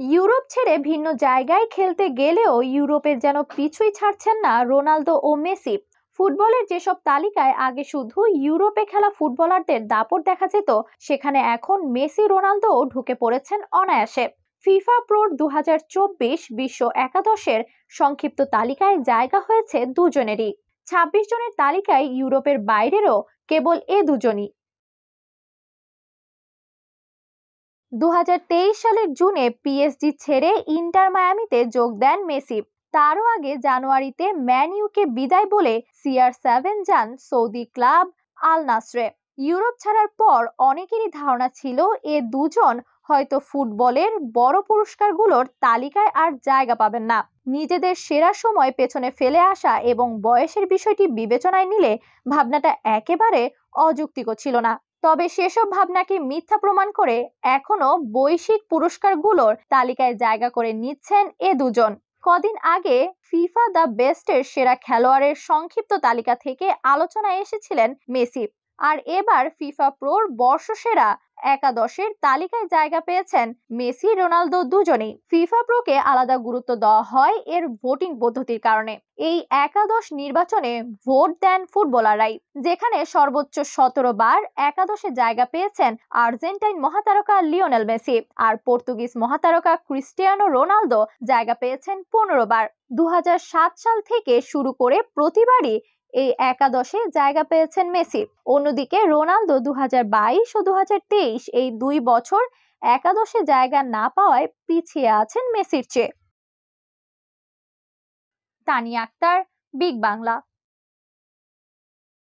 Europe ছেড়ে ভিন্ন জায়গায় খেলতে গেলেও ইউরোপের যেন পিছুই ছাড়ছেন না রোনালদো ও মেসি। ফুটবলের যেসব তালিকায় আগে শুধু ইউরোপে খেলা ফুটবলারদের দাপট দেখা যেত, সেখানে এখন মেসি রোনালদোও ঢুকে পড়েছেন অনায়াসে। ফিফা প্রোর 2024 বিশ্ব একাদশের সংক্ষিপ্ত তালিকায় জায়গা হয়েছে দুজনেরই। 26 জনের তালিকায় ইউরোপের বাইরেরও কেবল এ দুজনই। 2023 সালের জুনে পিএসজি ছেড়ে ইন্টার মায়ামিতে যোগ দেন মেসি। তারও আগে জানুয়ারিতে ম্যান ইউকে বিদায় বলে CR7 যান সৌদি ক্লাব আল নাসরে। ইউরোপ ছাড়ার পর অনেকেরই ধারণা ছিল এ দুজন হয়তো ফুটবলের বড় পুরস্কারগুলোর তালিকায় আর জায়গা পাবেন না। নিজেদের সেরা সময় পেছনে ফেলে আসা এবং বয়সের বিষয়টি বিবেচনায় নিলে ভাবনাটা একেবারে অযৌক্তিক ছিল না। তবে সেসব ভাবনাকে মিথ্যা প্রমাণ করে এখনো বৈশ্বিক পুরস্কারগুলোর তালিকায় জায়গা করে নিচ্ছেন এ দুজন। কদিন আগে ফিফা দ্য বেস্টের সেরা খেলোয়াড়ের সংক্ষিপ্ত তালিকা থেকে আলোচনায় এসেছিলেন মেসি। আর এবার ফিফা প্রোর বর্ষসেরা একাদশের তালিকায় জায়গা পেয়েছেন মেসি রোনালদো দুজনেই। ফিফা প্রোকে আলাদা গুরুত্ব দেওয়া হয় এর ভোটিং পদ্ধতির কারণে। এই একাদশ নির্বাচনে ভোট দেন ফুটবলাররাই, যেখানে সর্বোচ্চ 17 বার একাদশে জায়গা পেয়েছেন আর্জেন্টাইন মহাতারকা লিওনেল মেসি, আর পর্তুগিজ মহাতারকা ক্রিস্টিয়ানো রোনালদো জায়গা পেয়েছেন 15 বার। 2007 সাল থেকে শুরু করে প্রতিবারই এই একাদশে জায়গা পেয়েছেন মেসি। অন্যদিকে রোনালদো 2022 ও 2023 এই 2 বছর একাদশে জায়গা না পাওয়ায় পিছিয়ে আছেন মেসির চেয়ে। তানিয়া আক্তার, বিগ বাংলা।